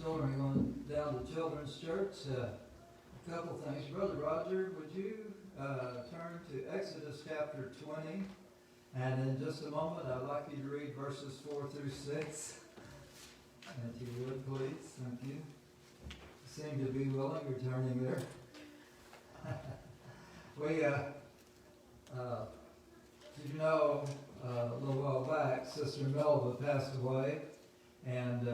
children are going down to Children's Church. A couple things. Brother Roger, would you turn to Exodus chapter 20? And in just a moment, I'd like you to read verses 4 through 6. If you would, please. Thank you. You seem to be willing. You're turning there. Did you know, a little while back, Sister Melva passed away, and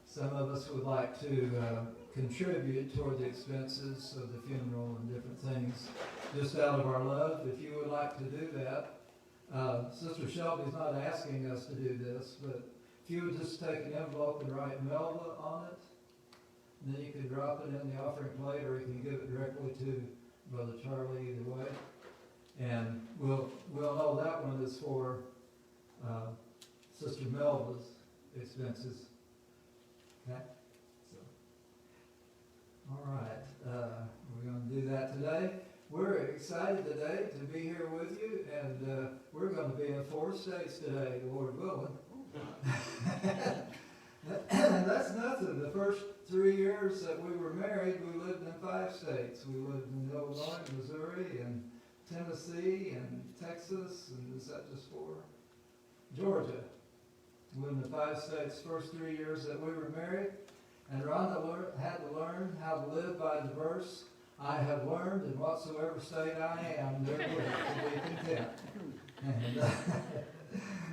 some of us would like to contribute toward the expenses of the funeral and different things, just out of our love. If you would like to do that, Sister Shelby's not asking us to do this, but if you would just take an envelope and write Melva on it, and then you can drop it in the offering plate, or you can give it directly to Brother Charlie, either way. And we'll know that one is for Sister Melva's expenses. Okay? So, all right. We're going to do that today. We're excited today to be here with you, and we're going to be in 4 states today, Lord willing. And that's nothing. The first 3 years that we were married, we lived in 5 states. We lived in Illinois, Missouri, and Tennessee, and Texas, and is that just 4? Georgia. We lived in 5 states first 3 years that we were married. And Rhonda had to learn how to live by the verse, I have learned in whatsoever state I am, therewith to be content. And,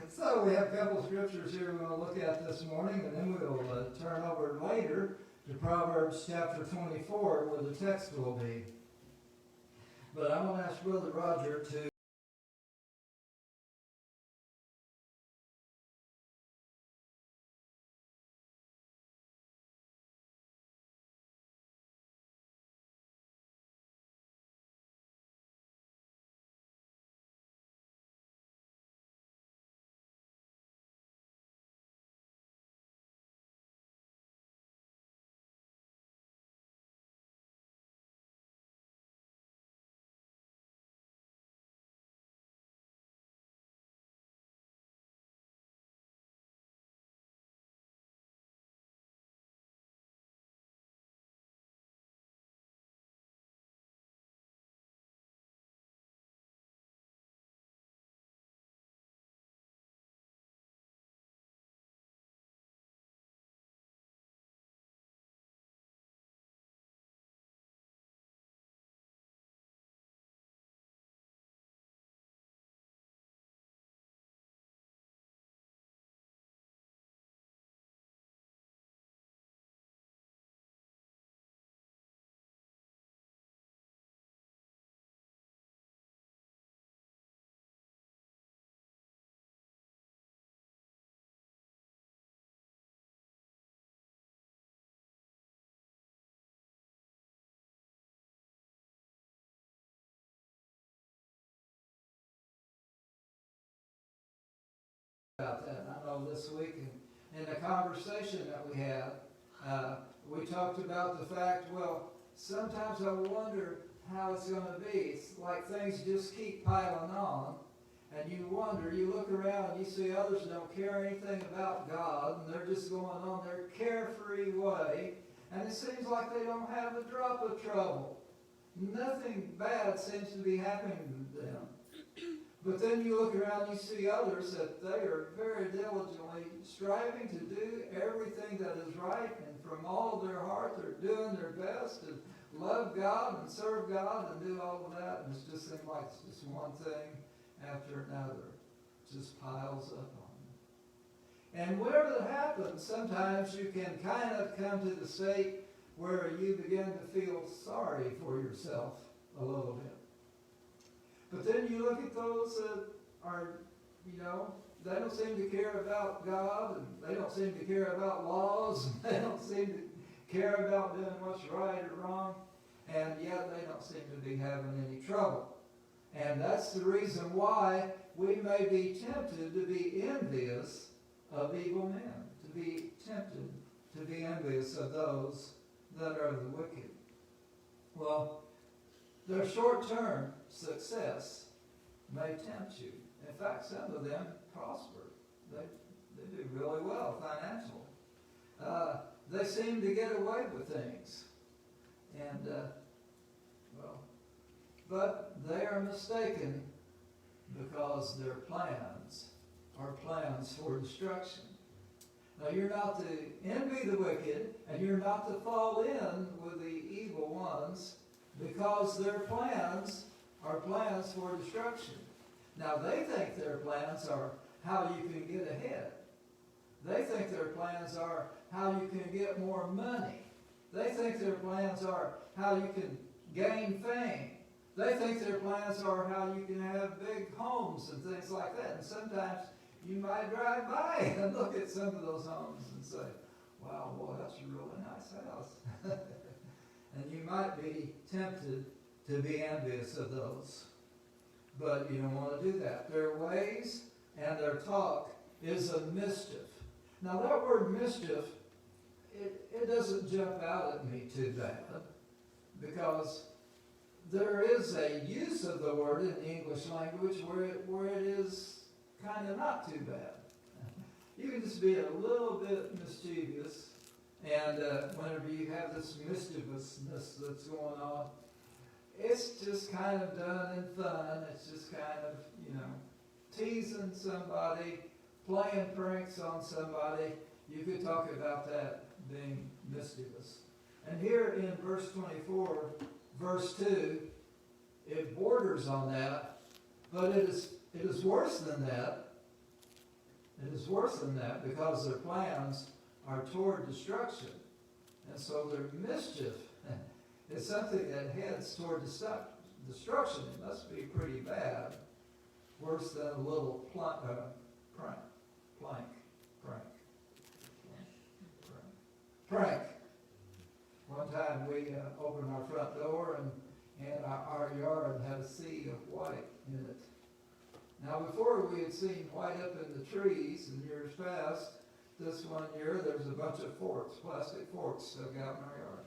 so we have a couple of scriptures here we're going to look at this morning, and then we'll turn over later to Proverbs chapter 24, where the text will be. But I'm going to ask Brother Roger to about that. I know this week in the conversation that we had, we talked about the fact, well, sometimes I wonder how it's going to be. It's like things just keep piling on, and you wonder, you look around, and you see others don't care anything about God, and they're just going on their carefree way, and it seems like they don't have a drop of trouble. Nothing bad seems to be happening to them. But then you look around and you see others that they are very diligently striving to do everything that is right, and from all of their heart they're doing their best to love God and serve God and do all of that. And it just seems like it's just one thing after another. It just piles up on them. And whenever that happens, sometimes you can kind of come to the state where you begin to feel sorry for yourself a little bit. But then you look at those that are, they don't seem to care about God, and they don't seem to care about laws, and they don't seem to care about doing what's right or wrong, and yet they don't seem to be having any trouble. And that's the reason why we may be tempted to be envious of evil men, to be tempted to be envious of those that are the wicked. Well, their short-term success may tempt you. In fact, some of them prosper. They do really well financially. They seem seem to get away with things. And, but they are mistaken, because their plans are plans for destruction. Now, you're not to envy the wicked, and you're not to fall in with the evil ones, because their plans are plans for destruction. Now, they think their plans are how you can get ahead. They think their plans are how you can get more money. They think their plans are how you can gain fame. They think their plans are how you can have big homes and things like that. And sometimes you might drive by and look at some of those homes and say, wow, boy, that's a really nice house. And you might be tempted to be envious of those. But you don't want to do that. Their ways and their talk is a mischief. Now that word mischief, it doesn't jump out at me too bad, because there is a use of the word in the English language where it is kind of not too bad. You can just be a little bit mischievous, and whenever you have this mischievousness that's going on, it's just kind of done in fun. It's just kind of, teasing somebody, playing pranks on somebody. You could talk about that being mischievous. And here in verse 24, verse 2, it borders on that, but it is worse than that. It is worse than that, because their plans are toward destruction. And so their mischief is something that heads toward destruction. It must be pretty bad. Worse than a little prank. One time we opened our front door, and our yard had a sea of white in it. Now, before we had seen white up in the trees in years past, this one year there's a bunch of forks, plastic forks stuck out in our yard.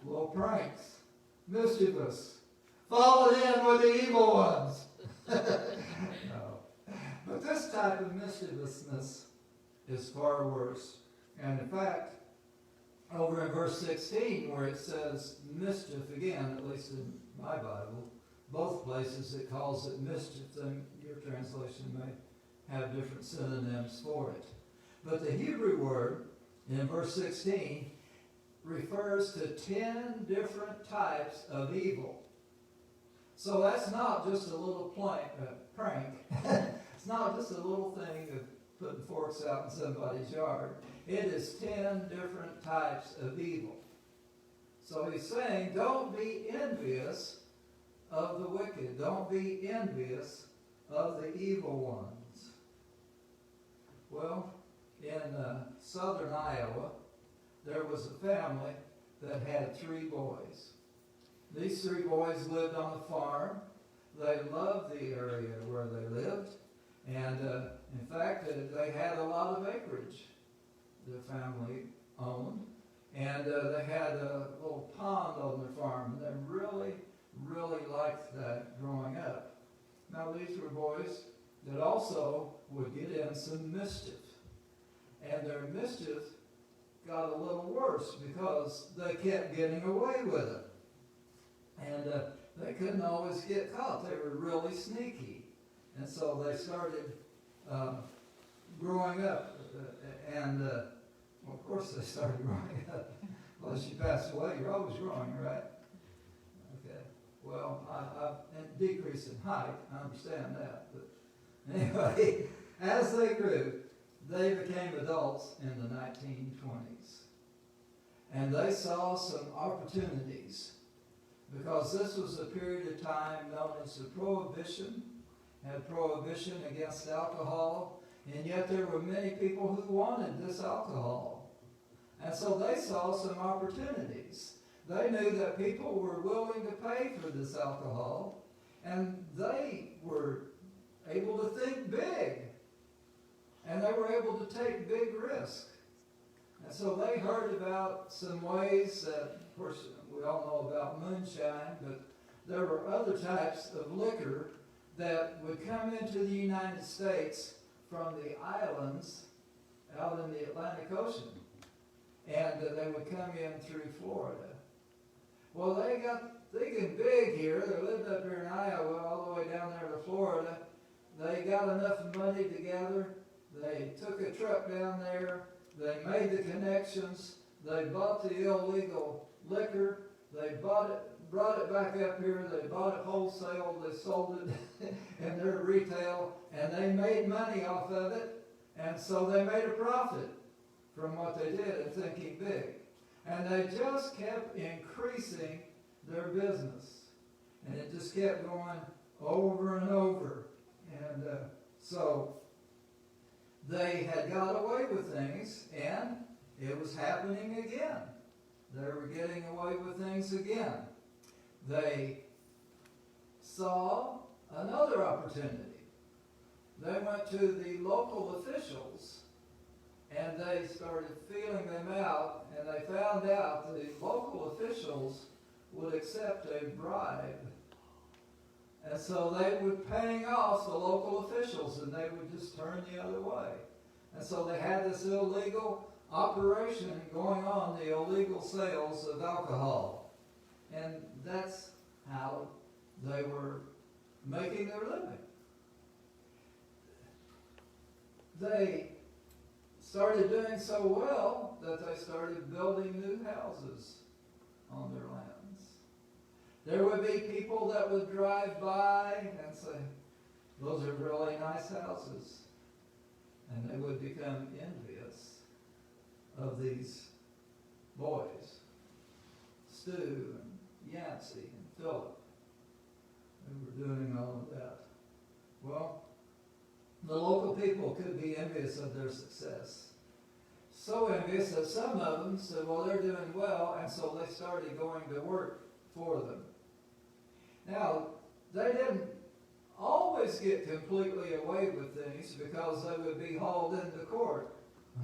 Little pranks, mischievous, followed in with the evil ones. No. But this type of mischievousness is far worse. And in fact, over in verse 16, where it says mischief again, at least in my Bible, both places it calls it mischief, and your translation may have different synonyms for it. But the Hebrew word in verse 16 refers to 10 different types of evil. So that's not just a little prank. It's not just a little thing of putting forks out in somebody's yard. It is 10 different types of evil. So he's saying, don't be envious of the wicked. Don't be envious of the evil ones. Well, in southern Iowa, there was a family that had 3 boys. These 3 boys lived on a farm. They loved the area where they lived. And in fact, they had a lot of acreage the family owned. And they had a little pond on their farm. And they really, really liked that growing up. Now, these were boys that also would get in some mischief. And their mischief got a little worse because they kept getting away with it. And they couldn't always get caught. They were really sneaky. And so they started growing up. Well, of course they started growing up. Unless you pass away, you're always growing, right? Okay. Well, and decrease in height, I understand that. But anyway, as they grew, they became adults in the 1920s. And they saw some opportunities, because this was a period of time known as the Prohibition, had prohibition against alcohol, and yet there were many people who wanted this alcohol. And so they saw some opportunities. They knew that people were willing to pay for this alcohol, and they were able to think big. And they were able to take big risks. And so they heard about some ways that, of course, we all know about moonshine, but there were other types of liquor that would come into the United States from the islands out in the Atlantic Ocean. and they would come in through Florida. Well, they got thinking big here. They lived up here in Iowa all the way down there to Florida. They got enough money together. They took a truck down there. They made the connections. They bought the illegal liquor. They brought it back up here. They bought it wholesale. They sold it in their retail, and they made money off of it. And so they made a profit from what they did in thinking big. And they just kept increasing their business. And it just kept going over and over. And so they had got away with things, and it was happening again. They were getting away with things again. They saw another opportunity. They went to the local officials, and they started feeling them out, and they found out the local officials would accept a bribe. And so they would paying off the local officials, and they would just turn the other way. And so they had this illegal operation going on, the illegal sales of alcohol. And that's how they were making their living. They started doing so well that they started building new houses on their lands. There would be people that would drive by and say, those are really nice houses. And they would become envious of these boys, Stu and Yancey and Philip, who were doing all of that. Well, the local people could be envious of their success. So envious that some of them said, well, they're doing well, and so they started going to work for them. Now, they didn't always get completely away with things because they would be hauled into court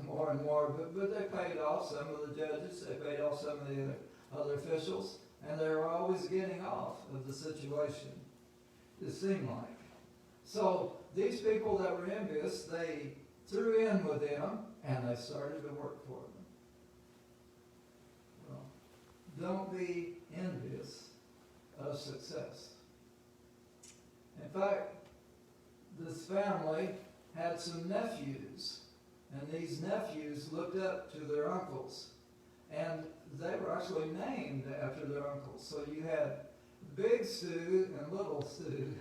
more and more, but they paid off some of the judges, they paid off some of the other officials, and they were always getting off of the situation, it seemed like. So these people that were envious, they threw in with them, and they started to work for them. Well, don't be envious of success. In fact, this family had some nephews, and these nephews looked up to their uncles, and they were actually named after their uncles. So you had Big Stu and Little Stu,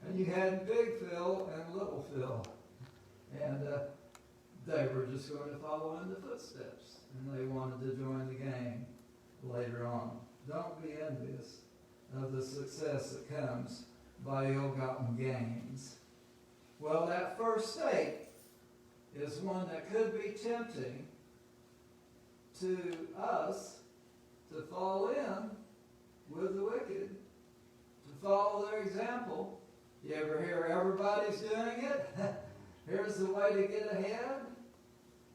and you had Big Phil and Little Phil, and they were just going to follow in the footsteps, and they wanted to join the gang later on. Don't be envious of the success that comes by ill-gotten gains. Well, that first state is one that could be tempting to us to fall in with the wicked, to follow their example. You ever hear everybody's doing it? Here's the way to get ahead.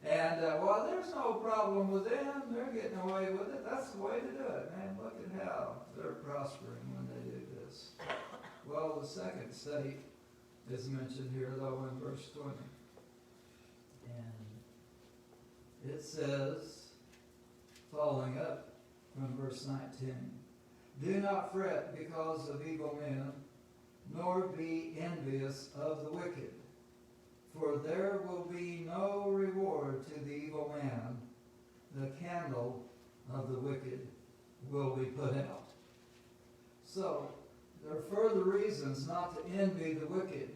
And, well, there's no problem with them. They're getting away with it. That's the way to do it, man. Look at how they're prospering when they do this. Well, the second state is mentioned here, though, in verse 20. And it says, following up from verse 19, do not fret because of evil men, nor be envious of the wicked. For there will be no reward to the evil man. The candle of the wicked will be put out. So, there are further reasons not to envy the wicked.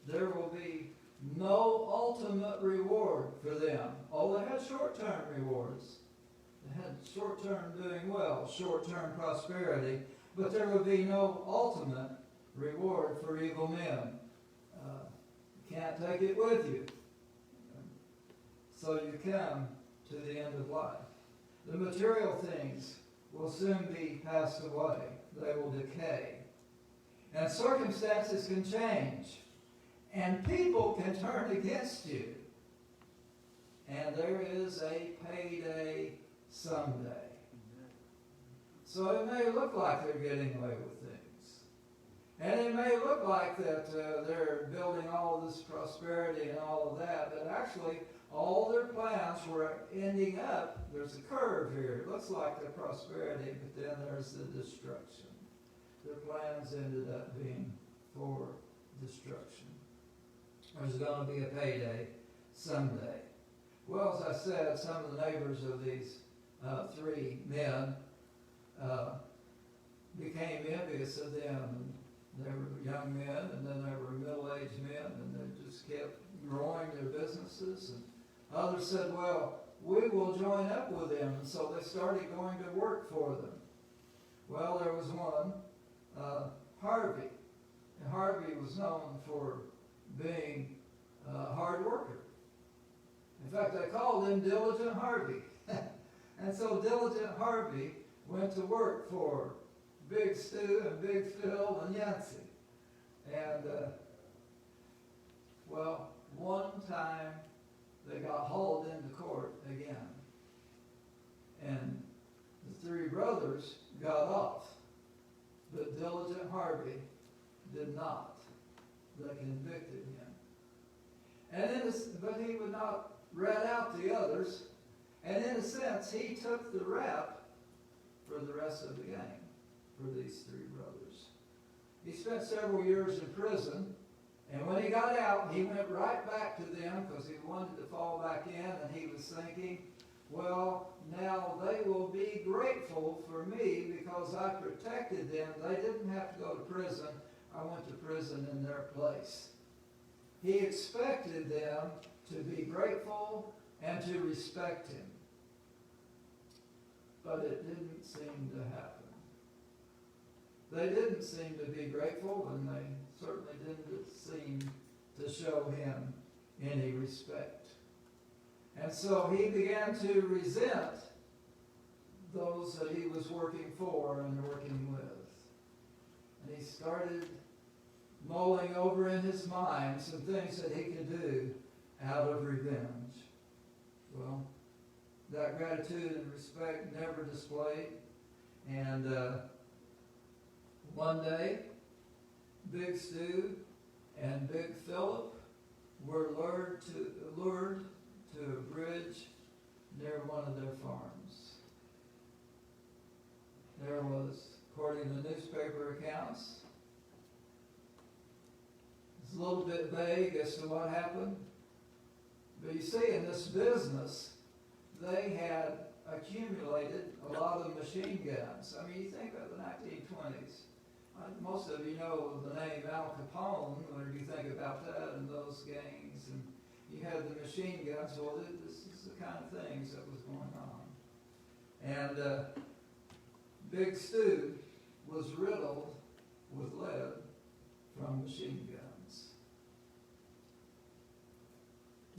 There will be no ultimate reward for them. Oh, they had short-term rewards. They had short-term doing well, short-term prosperity, but there will be no ultimate reward for evil men. Can't take it with you. So you come to the end of life. The material things will soon be passed away. They will decay. And circumstances can change. And people can turn against you. And there is a payday someday. So it may look like they're getting away with things. And it may look like that they're building all this prosperity and all of that, but actually all their plans were ending up, there's a curve here. It looks like their prosperity, but then there's the destruction. Their plans ended up being for destruction. There's going to be a payday someday. Well, as I said, some of the neighbors of these three men became envious of them. They were young men, and then they were middle-aged men, and they just kept growing their businesses. And others said, well, we will join up with them. And so they started going to work for them. Well, there was one, Harvey. And Harvey was known for being a hard worker. In fact, they called him Diligent Harvey. And so Diligent Harvey went to work for Big Stu and Big Phil and Yancey. And, well, one time they got hauled into court again. And the three brothers got off. But Diligent Harvey did not. They convicted him. And but he would not rat out the others. And in a sense, he took the rap for the rest of the gang for these three brothers. He spent several years in prison, and when he got out, he went right back to them because he wanted to fall back in, and he was thinking, well, now they will be grateful for me because I protected them. They didn't have to go to prison. I went to prison in their place. He expected them to be grateful and to respect him. But it didn't seem to happen. They didn't seem to be grateful, and they certainly didn't seem to show him any respect. And so he began to resent those that he was working for and working with. And he started mulling over in his mind some things that he could do out of revenge. Well, that gratitude and respect never displayed. And one day, Big Stu and Big Philip were lured to a bridge near one of their farms. There was, according to the newspaper accounts, it's a little bit vague as to what happened. But you see, in this business, they had accumulated a lot of machine guns. I mean, you think of the 1920s. Most of you know the name Al Capone when you think about that and those gangs. And you had the machine guns. Well, this is the kind of things that was going on. And Big Stu was riddled with lead from machine guns.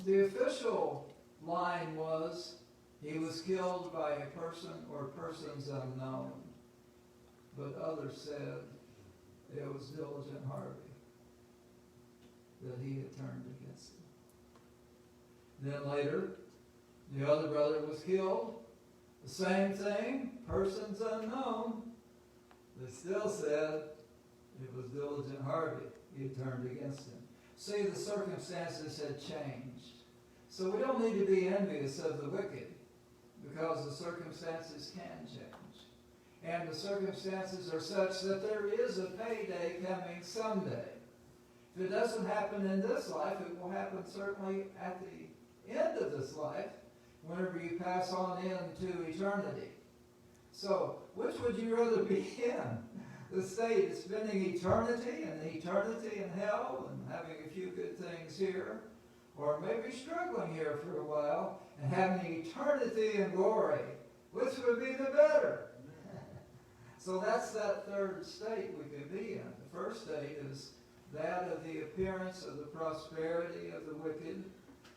The official line was he was killed by a person or persons unknown. But others said it was Diligent Harvey that he had turned against him. Then later, the other brother was killed. The same thing, persons unknown. They still said it was Diligent Harvey he had turned against him. See, the circumstances had changed. So we don't need to be envious of the wicked because the circumstances can change. And the circumstances are such that there is a payday coming someday. If it doesn't happen in this life, it will happen certainly at the end of this life, whenever you pass on into eternity. So, which would you rather be in? The state of spending eternity in hell and having a few good things here, or maybe struggling here for a while and having eternity in glory? Which would be the better? So that's that third state we could be in. The first state is that of the appearance of the prosperity of the wicked.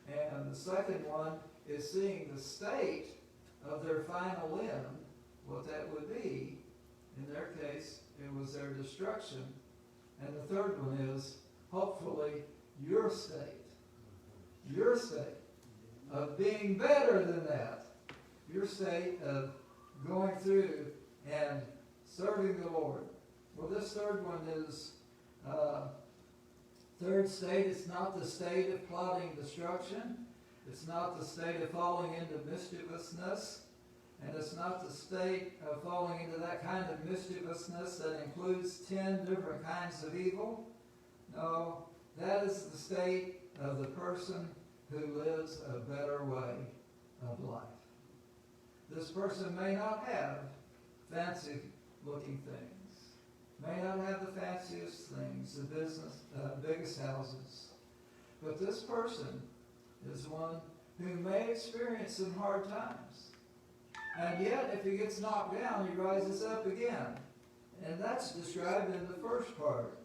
And the second one is seeing the state of their final end, what that would be. In their case, it was their destruction. And the third one is, hopefully, your state. Your state of being better than that. Your state of going through and serving the Lord. Well, this third one is Third state, it's not the state of plotting destruction. It's not the state of falling into mischievousness. And it's not the state of falling into that kind of mischievousness that includes 10 different kinds of evil. No, that is the state of the person who lives a better way of life. This person may not have fancy looking things, may not have the fanciest things, the biggest houses, but this person is one who may experience some hard times. And yet, if he gets knocked down, he rises up again. And that's described in the first part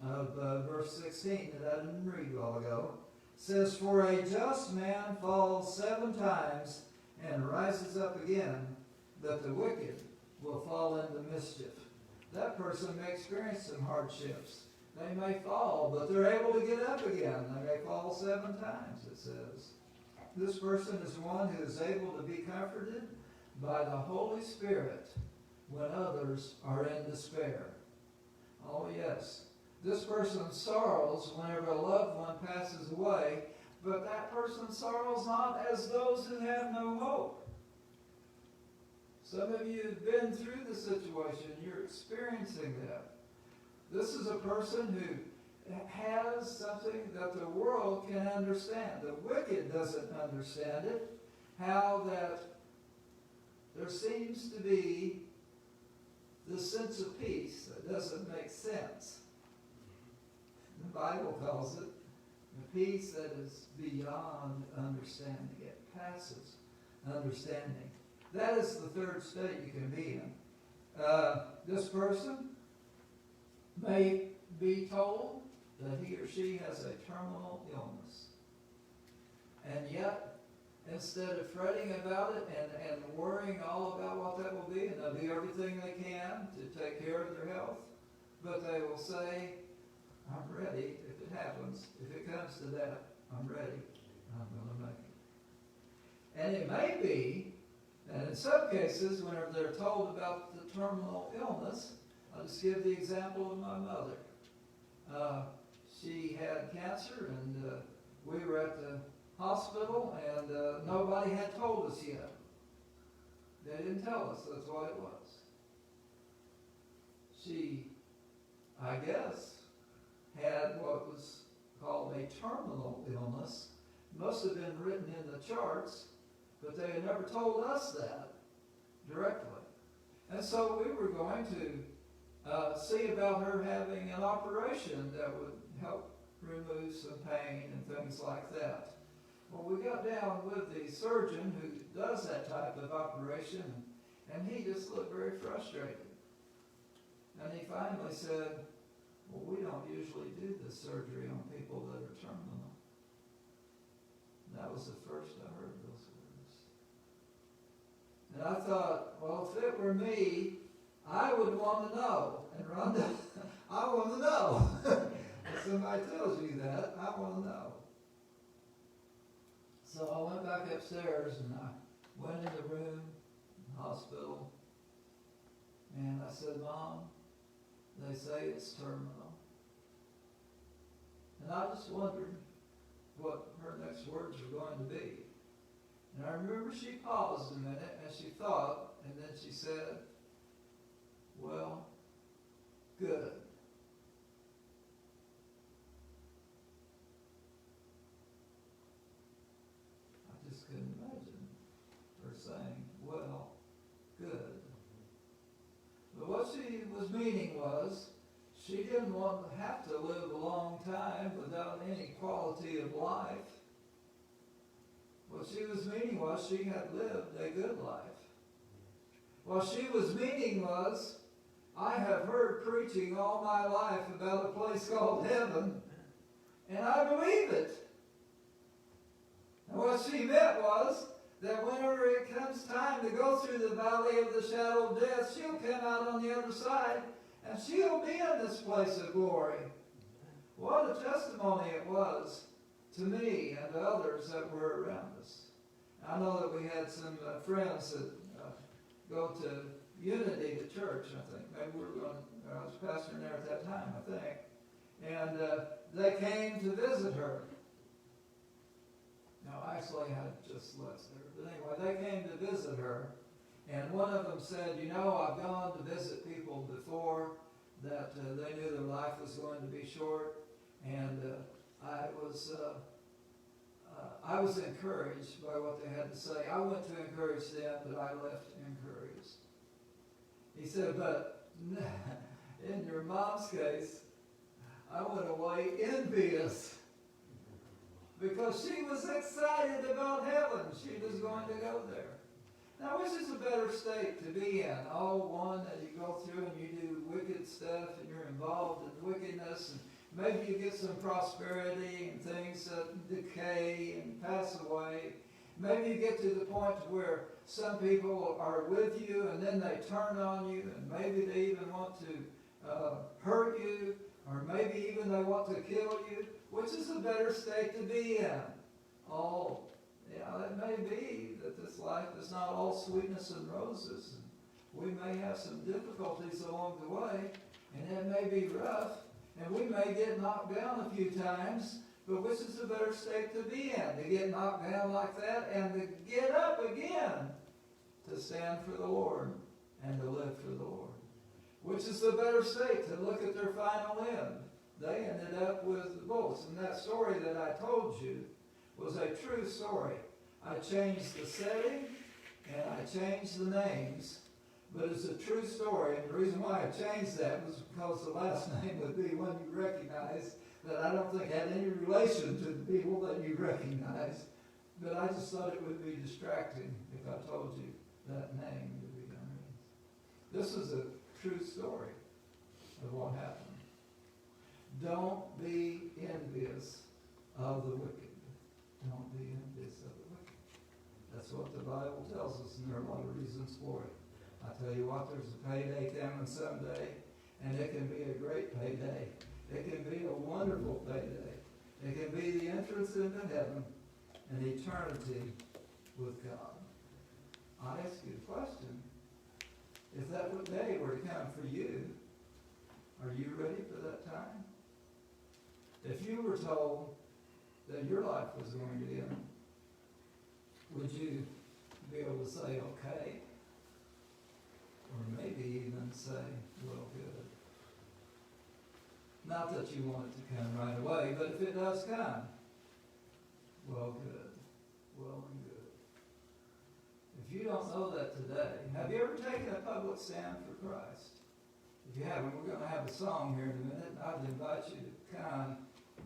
of verse 16 that I didn't read a while ago. It says, "For a just man falls 7 times and rises up again, but the wicked will fall into mischief." That person may experience some hardships. They may fall, but they're able to get up again. They may fall 7 times, it says. This person is one who is able to be comforted by the Holy Spirit when others are in despair. Oh yes, this person sorrows whenever a loved one passes away, but that person sorrows not as those who have no hope. Some of you have been through the situation. You're experiencing that. This is a person who has something that the world can understand. The wicked doesn't understand it. How that there seems to be this sense of peace that doesn't make sense. The Bible calls it the peace that is beyond understanding. It passes understanding. That is the third state you can be in. This person may be told that he or she has a terminal illness. And yet, instead of fretting about it and worrying all about what that will be, and they'll do everything they can to take care of their health, but they will say, "I'm ready if it happens. If it comes to that, I'm ready. I'm going to make it." And it may be that in some cases, whenever they're told about the terminal illness, I'll just give the example of my mother. She had cancer, and we were at the hospital, and nobody had told us yet. They didn't tell us that's what it was. She, I guess, had what was called a terminal illness. Must have been written in the charts, but they had never told us that directly. And so we were going to see about her having an operation that would help remove some pain and things like that. Well, we got down with the surgeon who does that type of operation, and he just looked very frustrated. And he finally said, "Well, we don't usually do this surgery on people that are terminal." And that was the first I heard those words. And I thought, well, if it were me, I would want to know. And Rhonda, I want to know. If somebody tells you that, I want to know. So I went back upstairs and I went in the room, the hospital, and I said, "Mom, they say it's terminal." And I just wondered what her next words were going to be. And I remember she paused a minute and she thought, and then she said, "Well, good." I just couldn't imagine her saying, "Well, good." But what she was meaning was, she didn't want to have to live a long time without any quality of life. What she was meaning was she had lived a good life. What she was meaning was, I have heard preaching all my life about a place called heaven, and I believe it. And what she meant was that whenever it comes time to go through the valley of the shadow of death, she'll come out on the other side, and she'll be in this place of glory. What a testimony it was to me and to others that were around us. I know that we had some friends that go to Unity, the church, I think. Maybe we were going, I was pastoring there at that time, I think. And they came to visit her. Now, actually, I just left there. But anyway, they came to visit her. And one of them said, you know, I've gone to visit people before that they knew their life was going to be short. And I was encouraged by what they had to say. I went to encourage them, but I left encouraged. He said, but in your mom's case, I went away envious because she was excited about heaven. She was going to go there. Now, which is a better state to be in? Oh, one that you go through and you do wicked stuff and you're involved in wickedness, and maybe you get some prosperity and things that decay and pass away. Maybe you get to the point where some people are with you and then they turn on you, and maybe they even want to hurt you, or maybe even they want to kill you. Which is a better state to be in? Oh, yeah, it may be that this life is not all sweetness and roses. And we may have some difficulties along the way, and it may be rough, and we may get knocked down a few times, but which is a better state to be in? To get knocked down like that and to get up again, to stand for the Lord and to live for the Lord. Which is the better state? To look at their final end. They ended up with the bullets. And that story that I told you was a true story. I changed the setting and I changed the names, but it's a true story. And the reason why I changed that was because the last name would be one you recognize that I don't think had any relation to the people that you recognize. But I just thought it would be distracting if I told you that name to be underneath. This is a true story of what happened. Don't be envious of the wicked. Don't be envious of the wicked. That's what the Bible tells us, and there are a lot of reasons for it. I tell you what, there's a payday coming someday, and it can be a great payday. It can be a wonderful payday. It can be the entrance into heaven and eternity with God. I ask you a question. If that day were to come for you, are you ready for that time? If you were told that your life was going to end, would you be able to say, okay? Or maybe even say, well, good. Not that you want it to come right away, but if it does come, well, good. Well and good. If you don't know that today, have you ever taken a public stand for Christ? If you haven't, we're going to have a song here in a minute, and I'd invite you to come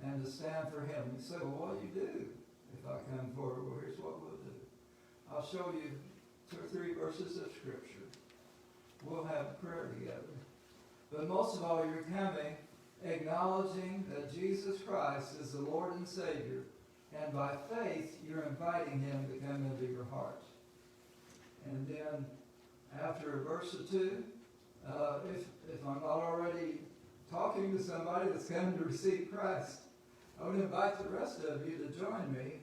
and to stand for Him. You say, well, what do you do if I come forward? Well, here's what we'll do. I'll show you 2 or 3 verses of Scripture. We'll have prayer together. But most of all, you're coming acknowledging that Jesus Christ is the Lord and Savior, and by faith, you're inviting Him to come into your heart. And then, after a verse or two, if I'm not already talking to somebody that's come to receive Christ, I would invite the rest of you to join me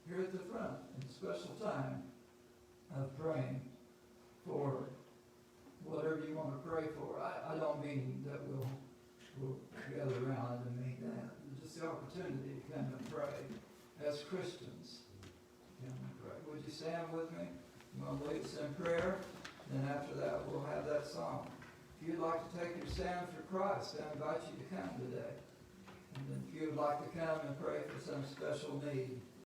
here at the front in a special time of praying for whatever you want to pray for. I don't mean that we'll gather around and mean that. Just the opportunity to come and pray as Christians. Come and pray. Would you stand with me? I'm going to lead us in prayer. Then after that, we'll have that song. If you'd like to take your stand for Christ, I invite you to come today. And then if you would like to come and pray for some special need,